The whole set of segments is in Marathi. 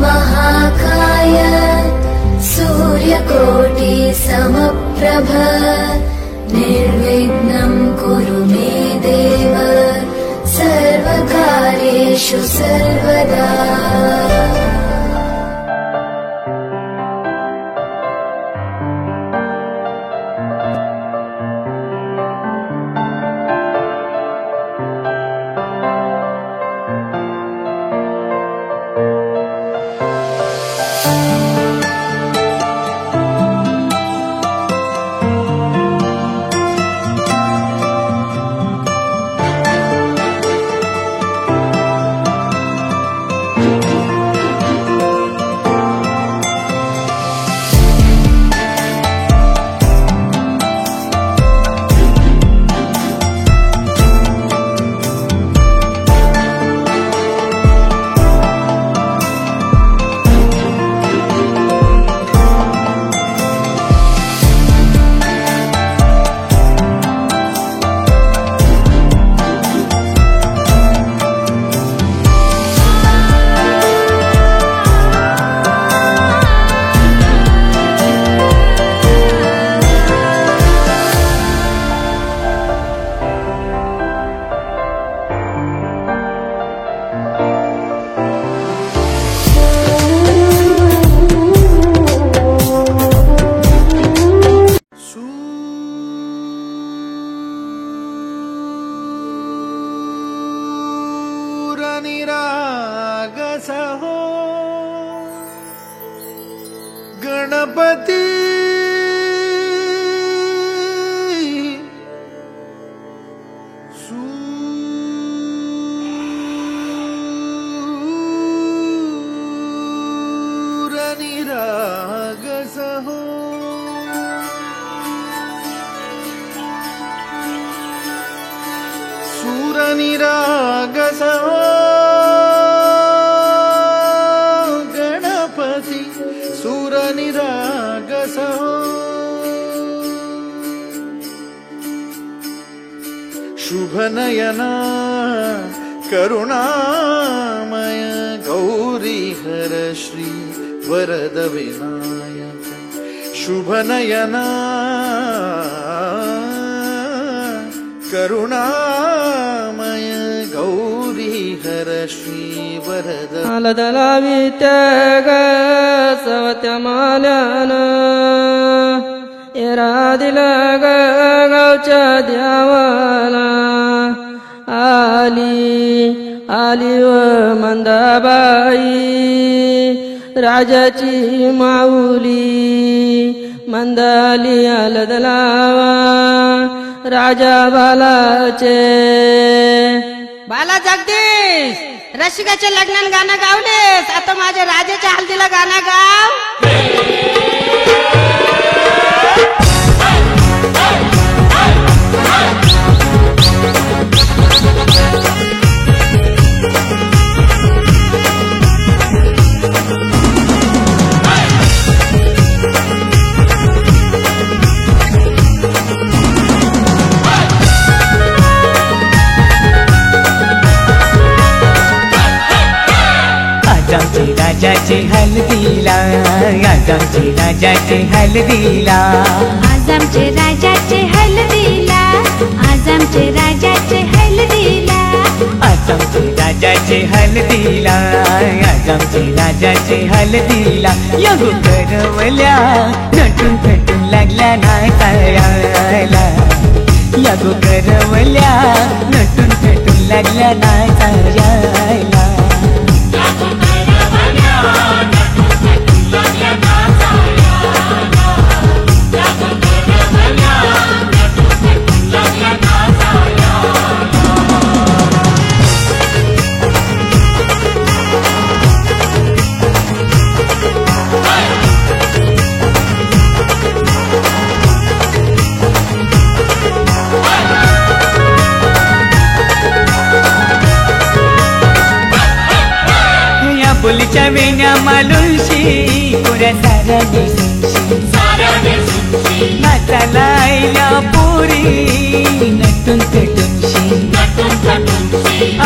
महाकाय सूर्यकोटि समप्रभ निर्विघ्नं कुरु मे देव सर्वकार्येषु सर्वदा। गणपति सूरनिरागसहो सूरनिरागसहो गणपति सूरनिरागसहो शुभनयना करुणामय गौरीहर श्री वरद विनायक शुभनयना करुणामय गौरीहर श्री वरद अलदलावित्याग सवत्यमाल्यान एरादिलग गावच्या द्यावाला आली व मंदाबाई राजाची माऊली मंदाली अलदलावा राजा बालाचे बाला जगदीश रसिकाच्या लग्नात गाणं गावलेस आता माझ्या राजाच्या हल्दीला गाणं गाव राजाचे हल्दीला आज आमचे राजाचे हल्दीला आज आमचे राजाचे हल्दीला आज आमचे राजाचे हल्दीला आज आमचे राजाचे हल्दीला आज आमचे राजाचे हल्दीला यगो करवल्या नटून थटून लागल्या नाचायला यगो करवल्या नटून थटून लागल्या नाचायला पुलीच्या वेण्या मालुंशी पुऱ्या साऱ्या दिसूनशी नाचाला आईल्या पुरी नटून थटूनशी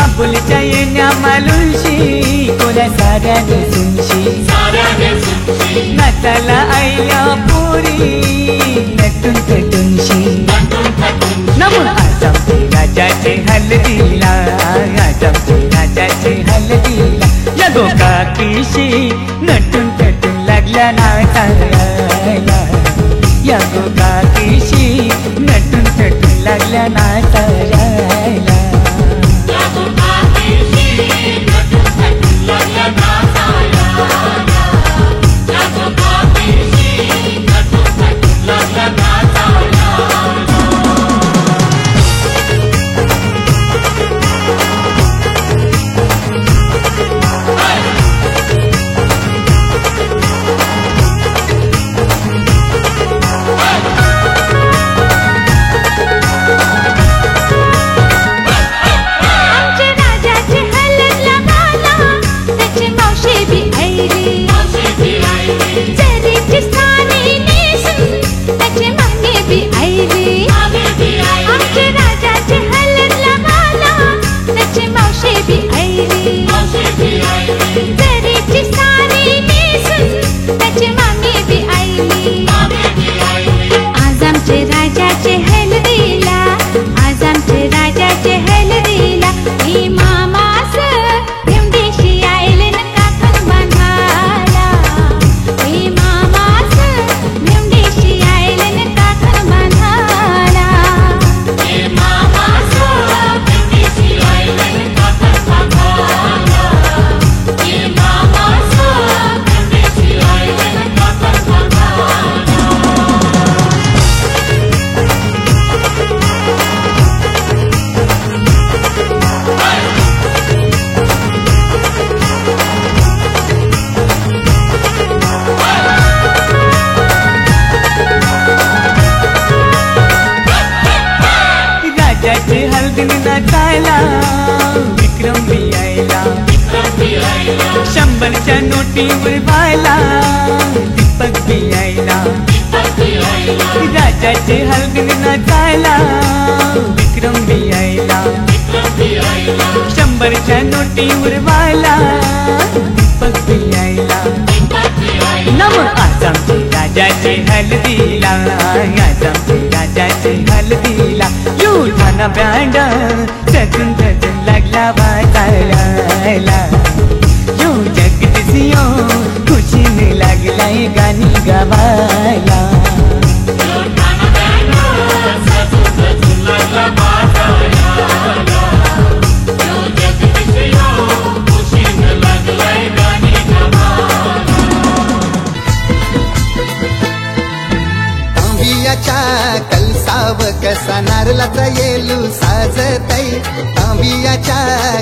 आपुलीच्या वेण्या मालुंशी कोऱ्या साऱ्याने सुनशी नाचाला आईल्या पोरी नटून थटूनशी नमून आज आमचे राजाचे हलदीला आज आमचे राजाचे हलदीला या गोकाकीशी नटून थटून लागल्या नाचायला या गोकाकीशी नटून थटून लागल्या नाचायला नाचायला विक्रम भी आयला 100च्या नोटीवर व्हायला दीपक भी आयला राजाचे हलगीने नाचायला विक्रम भी आयला 100च्या नोटीवर व्हायला दीपक भी आयला नम आज आमचे राजाचे हलदीला आज आमचे राजाचे हलदीला युठाना बँड थटून थटून लागला वाजायला यो जगदीसियो खुशीने लागलाय गाणी गावायला कलसाव कसा नारळाचा येलू साजतई तांबियाच्या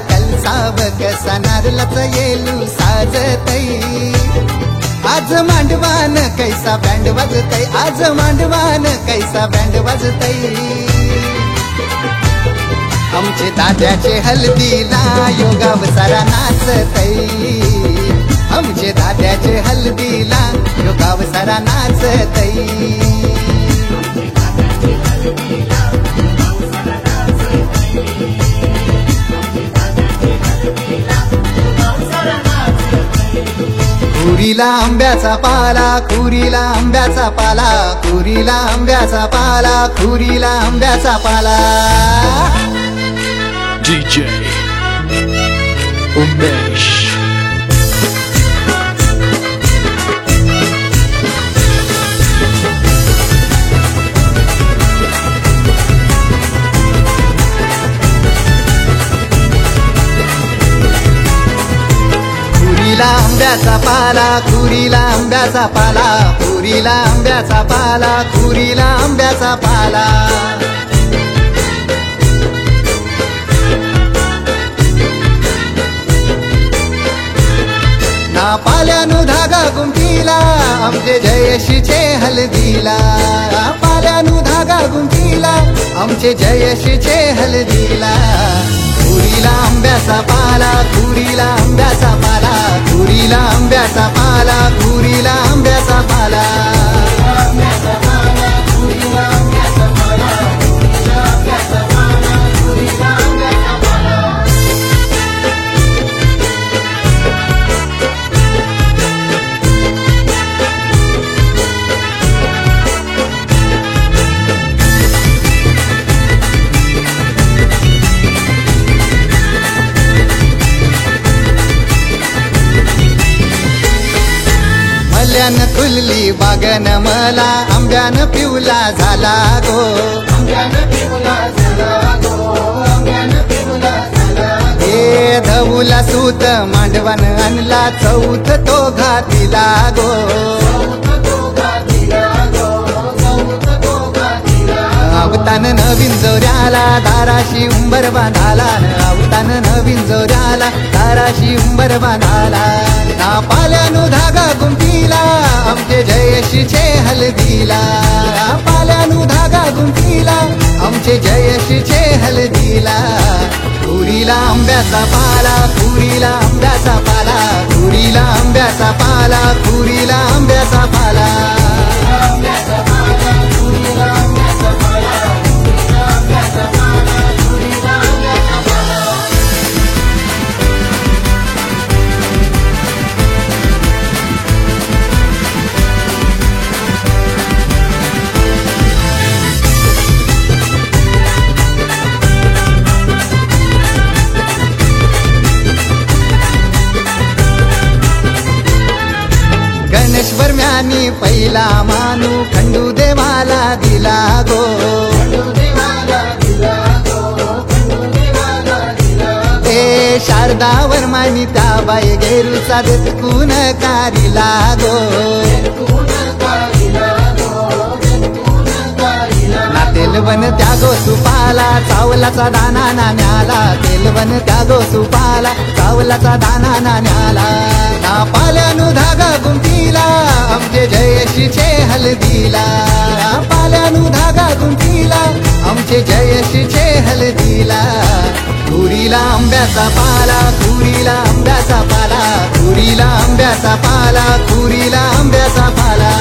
कलसाव कसा नारळाचा येलू साजतई आज मांडवान कैसा बँड वाजतई आज मांडवान कैसा बँड वाजतई आमचे दाद्याचे हलदीला योगाव सारा नाचतई आमचे दाद्याचे हलदीला योगाव सारा नाचतई कुरीला आंब्याचा पाला कुरीला आंब्याचा पाला कुरीला आंब्याचा पाला कुरीला आंब्याचा पाला DJ Umesh कुरीला आंब्याचा पाला कुरीला आंब्याचा पाला कुरीला आंब्याचा पाला कुरीला आंब्याचा पाला ना पाल्यानु धागा गुंफीला आमचे जयशीचे हलदीला पाल्यानु धागा गुंफीला आमचे जयशीचे हलदीला कुरीला आंब्याचा पाला कुरीला आंब्याचा पाला कुरीला आंब्याचा पाला कुरीला आंब्याचा पाला फुल्यानं फुलली बागन मला आंब्यानं पिवला झाला गो हे धवूला सूत मांडवान आणला चौथ तो घातीला गो आवतान नवीन जोऱ्याला दाराशी उंबर बांधाला आवतान नवीन जोऱ्याला दाराशी उंबर बांधाला ना पाल्यानु धागा गुंफीला आमचे जयशीचे हलदीला पाल्यानु धागा गुंफीला आमचे जयशीचे हलदीला पुरीला आंब्याचा पाला पुरीला आंब्याचा पाला पुरीला आंब्याचा पाला पुरीला आंब्याचा पाला गणेशवर म्यानी पहिला मानू खंडू देवाला दिला गो ए शारदावर मानी त्या बाई गेरूचा देतकून कारिला गो ना तेलवन त्यागो सुपाला चावलाचा दाना नाण्याला तेलवन त्यागो सुपाला चावलाचा दाना नाण्याला ना पाल्यानु धागा गुंफीला आमचे जयशीचे हलदीला पाल्यानु धागा गुंफीला आमचे जयशीचे हलदीला पुरीला आंब्याचा पाला पुरीला आंब्याचा पाला पुरीला आंब्याचा पाला पुरीला आंब्याचा पाला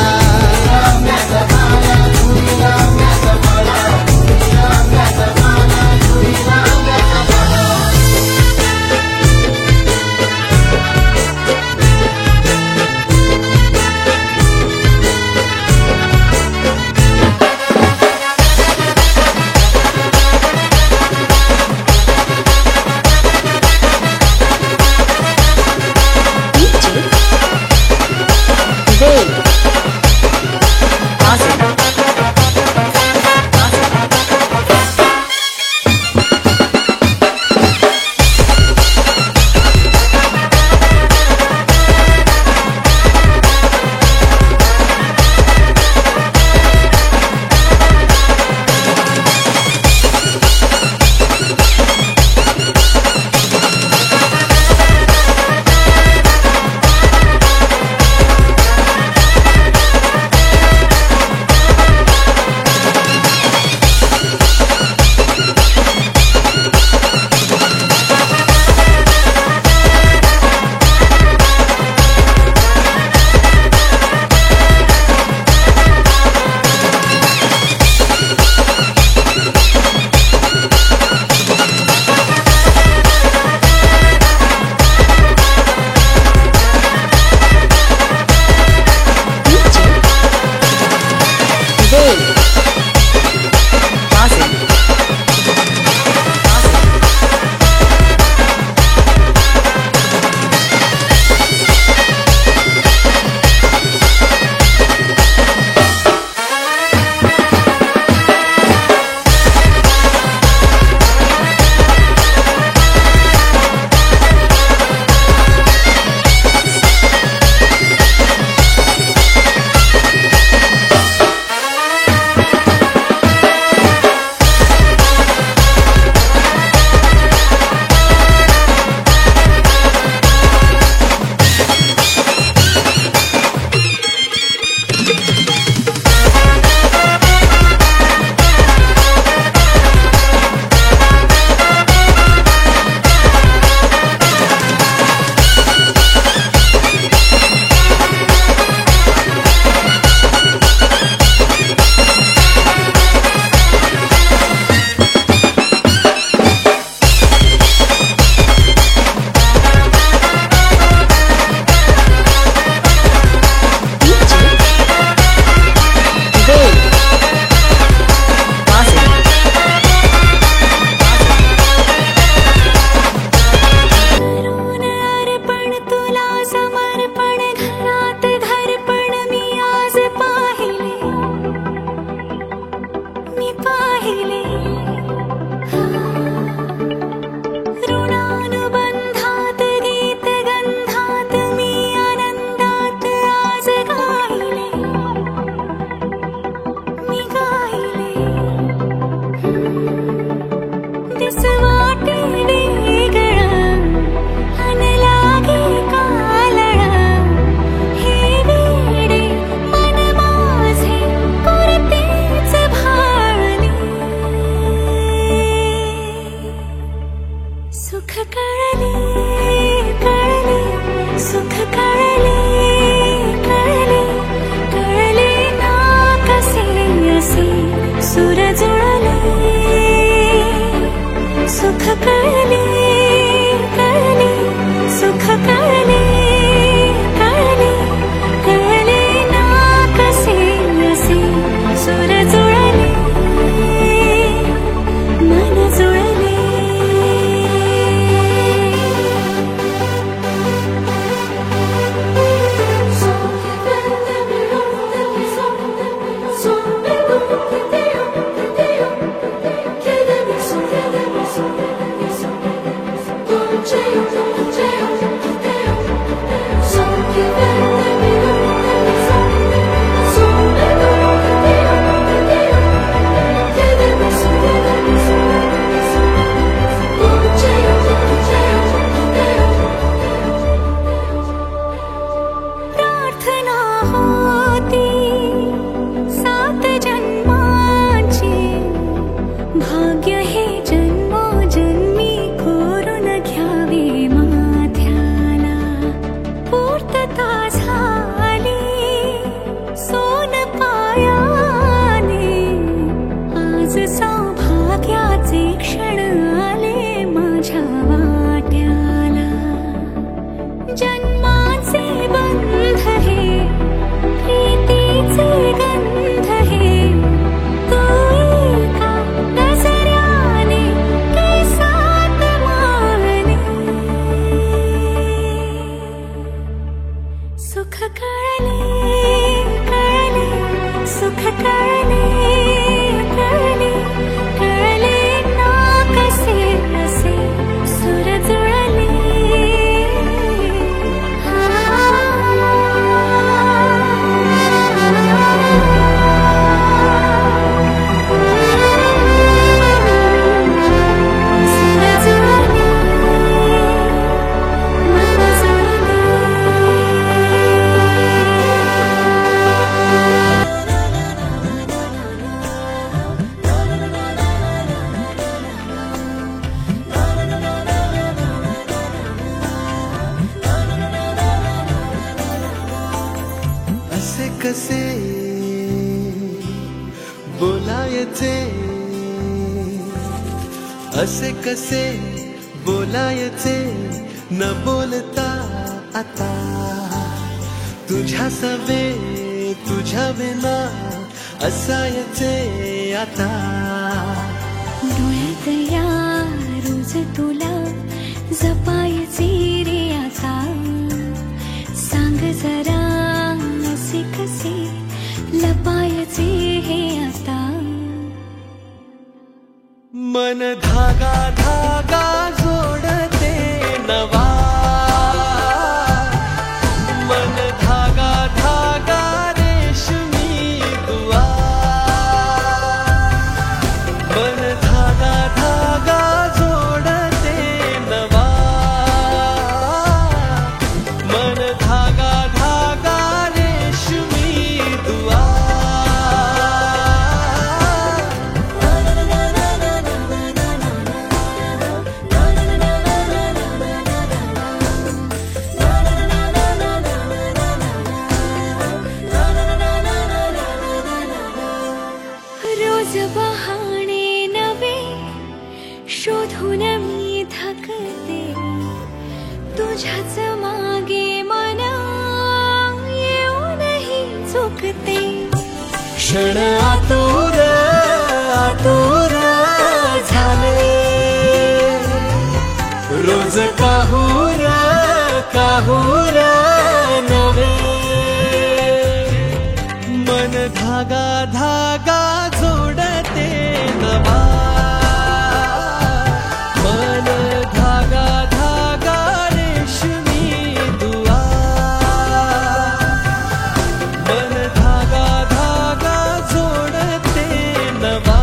रुसवाटे वेगळं अन लागे कालळं हे वेडे मन माझे पुरतेच भाळले सुख कळले कळले सुख कळले कळले कळले ना कसे असे सुर जुळले सुख कळले कळले सुख कळले कळले कळले ना कसे असे सुर जुळले मन जुळले प्रार्थना होती 7 जन्माची भाग्य हे जन्मोजन्मी कोरून घ्यावे माथ्याला पूर्तता झाली सोन पायाने आज सौभाग्याचे क्षण आले माझ्या वाट्याला जन्माचे बंध हे प्रीतीचे गंध हे तू एका नजऱ्याने केसात मावले सुख कळले कळले सुख कळले कळले कळले ना कसे असे सुर जुळले असे कसे बोलायचे असे कसे बोलायचे न बोलता आता तुझ्या सवे तुझ्या विना असायचे आता डोळ्यात या रोज तुला जपायचे रे आता सांग जरा असे कसे लपायचे हे आता मन धागा धागा जोडते नवा मन धागा धागा रेशमी दुआ मन धागा धागा जोडते नवा मन धागा धागा रेशमी दुआ रोज बहाणे नवे शोधून मी थकते तुझ्याच मागे मन येऊनही चुकते क्षण आतुर आतुर झाले रोज काहूर काहूर नवे मन धागा धागा जोडते नवा मन धागा धागा रेशमी दुआ मन धागा धागा जोडते नवा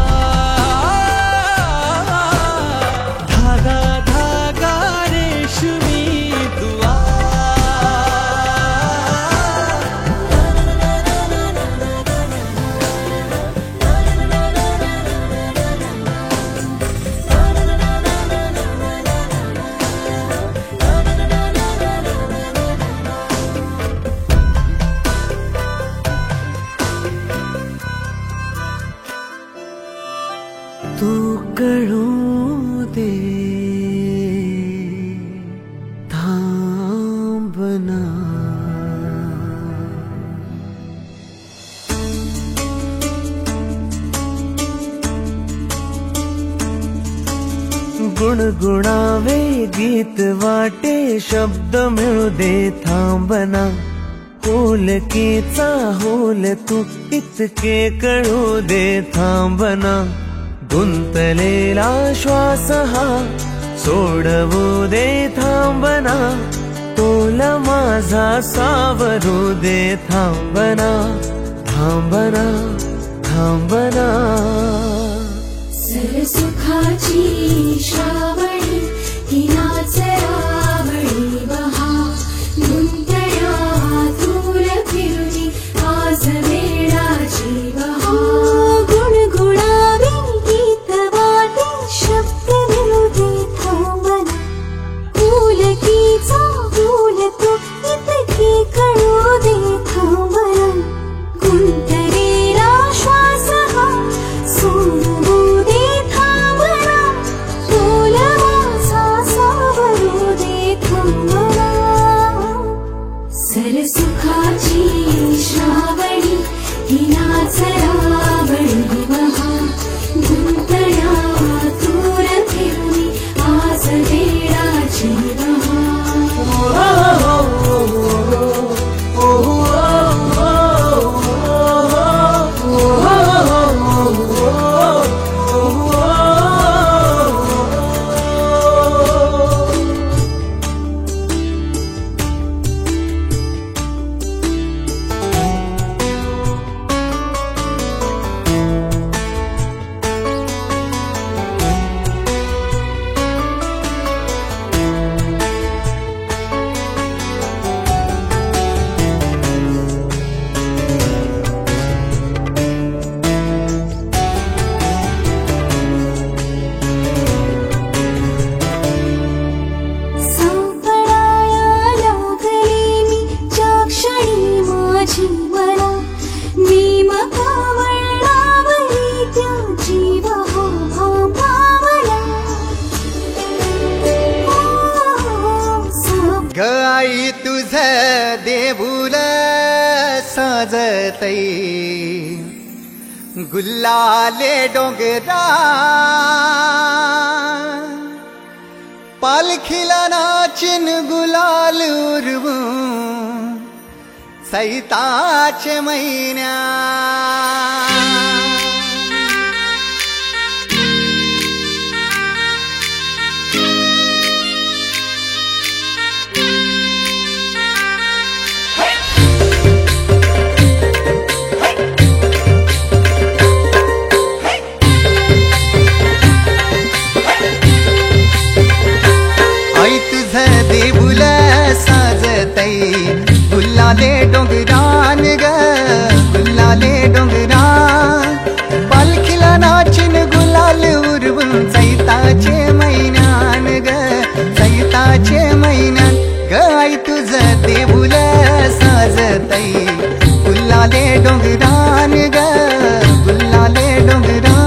कळू दे थांबना. गुणगुणावे गीत वाटे शब्द मिळू दे थांबना. होलकीचा होल तू इतके कळू दे थांबना. गुंतलेला श्वास हा सोडवू दे थांबना. तोल माझा सावरू दे थांबना. थांबना थांबना. सरसुखाची श्रावणी हिनाच रावळी बहा. गुंतल्या दूर फिरुनी आज वेळाची बहा. गुणगुणावे गीत वाटे शब्द मिळू दे थांबना. फुलकीचा फूल तू इतके कळू दे थांबना. गुंतलेला श्वास हा सोडवू दे थांबना. तोल माझा सावरू दे थांबना. सरसुखाची श्रावणी हिनाच रावळी बहा. गुंतल्या दूर फिरुनी आज वेळाची बहा. गाई तुझ देऊळ साजतई. गुल्लाले डोंगरा पालखीला नाचिन गुलाल उरवू. सैताचे महिन्या देऊळ साजतई. गुल्लाले डोंगरान ग गुल्लाले डोंगरान. पालखीला नाचिन गुलाल उरवून चैताचे महिन्यान ग चैताचे महिन्यान. गाई तुझ देऊळ साजतई. गुल्लाले डोंगरान ग गुल्लाले डोंगरान.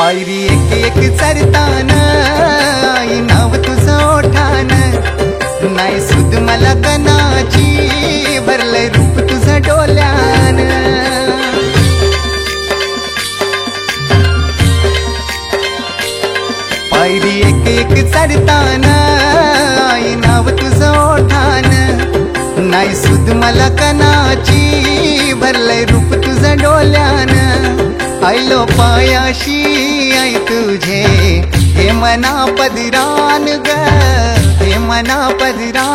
पायरी एक एक चरताना आई नाव तुझं ओठान. नाही सुद मला कनाची भरलंय रूप तुझं डोल्यान. पायरी एक एक चरताना आई नाव तुझं ओठान. नाही सुद मला कनाची भरलंय रूप तुझं डोल्यान. आयलो पायाशी आई तुझे हे मना पदरान ग हे मना पदरा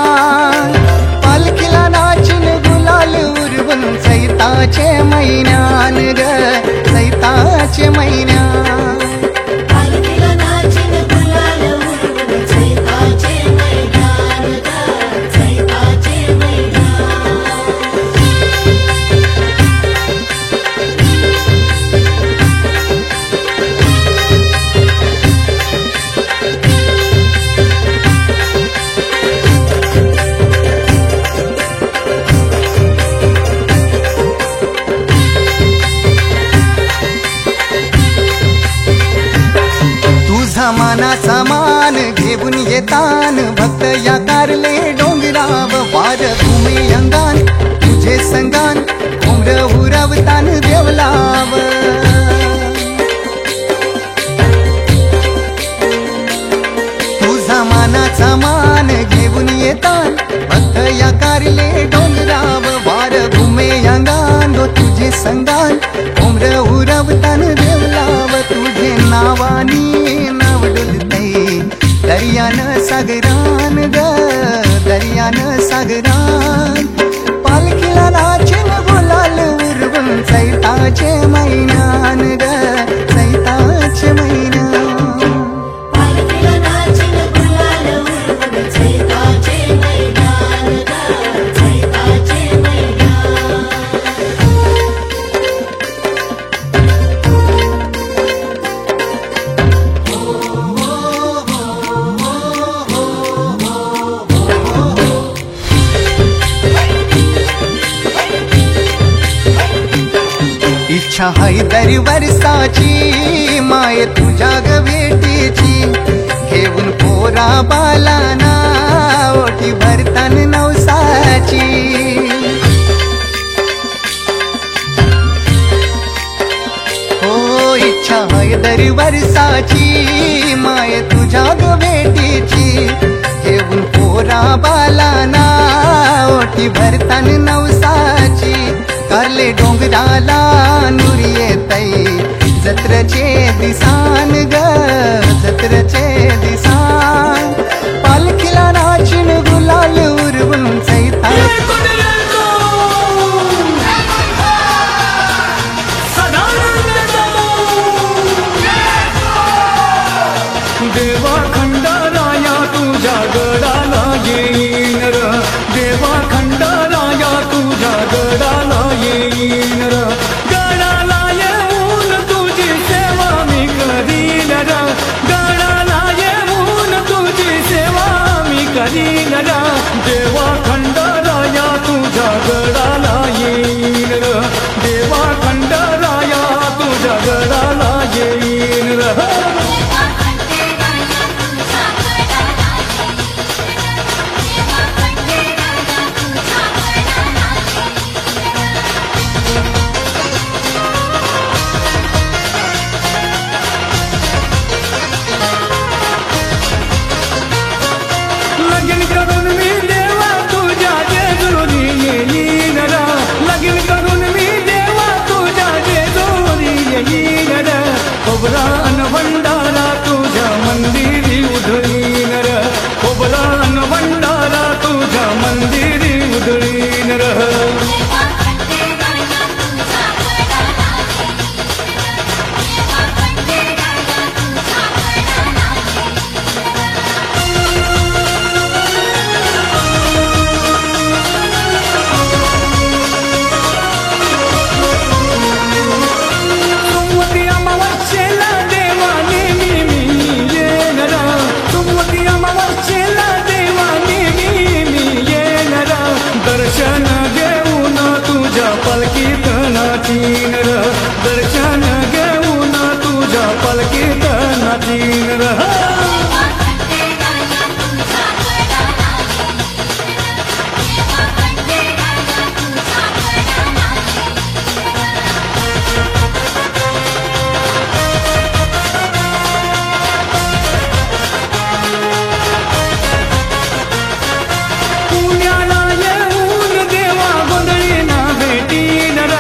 पालखीला नाचून गुलाल उरवून चैताचे महिन्यान ग चैताचे महिन्यान पालखीला नाचून गुलाल उडवून चैताचे मैदान ग चैताचे मैदान तुझा मानाचा मान घेऊन येतान भक्त या कारले डोंगराव वार भूमी अंगान तुझे संगान उमर उरवतान देवलाव तुझा मानाचा मान घेऊन येतान भक्त या कारले डोंगराव वार भूमी अंगान गो तुझे संगान उमर उरवतान देवलाव तुझे नावानी नाव डुलतय दर्यान सागरान ग दर्यान सागरान पालखीला नाचून गुलाल उरवून चैताचे महिन्यान ग चैताचे महिन्यान पालखीला नाचून गुलाल उडवून चैताचे मैदान ग चैताचे मैदान इच्छा हाय दर वर्षाची माय तुझ्या ग भेटीची घेऊन पोरा बालाना ओटी भरतान नवसाची हो इच्छा हाय दर वर्षाची माय तुझ्या ग भेटीची घेऊन पोरा बालाना ओटी भरतान नवसाची कारले डोंगराला नूर येतय जत्रचे दिसान ग जत्रचे दिसान पालखीला नाचून गुलाल उरवून चैता देवा खंडाराया तुझ्या गडाला येईन र देवा खंडाराया तुझ्या गडाला येईन र गडाला येऊन तुझी सेवा मी करीन र गडाला येऊन तुझी सेवा मी करीन र देवा खंडाराया तुझ्या गडाला येईन र देवा खंडाराया तुझ्या गडाला येईन र लगीन करून मी देवा तुझ्या जेजुरी येईन र लगीन करून मी देवा तुझ्या जेजुरी येईन र खोबरा अन भंडारा तुझ्या मंदिरी उधळीन र खोबरा अन भंडारा तुझ्या मंदिरी उधळीन र सोमवती अमावास्येला देवाने मी येन र सोमवती अमावास्येला देवाने मी येन र दर्शन घेऊन तुझ्या पालखीत नाचीन र दर्शन घेऊन तुझ्या पालखीत नाचीन र पुण्याला येऊन देवा गोंधळी ना भेटीन र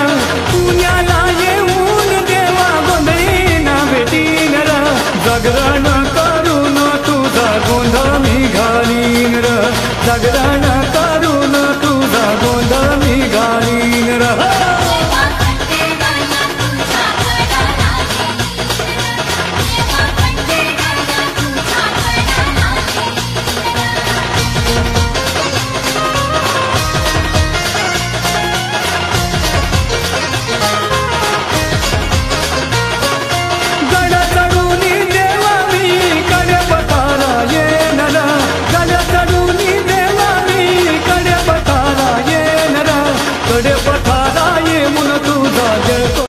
पुण्याला येऊन देवा गोंधळी ना भेटीन र जागरण करून तुझा गोंधळ मी घालीन जागरण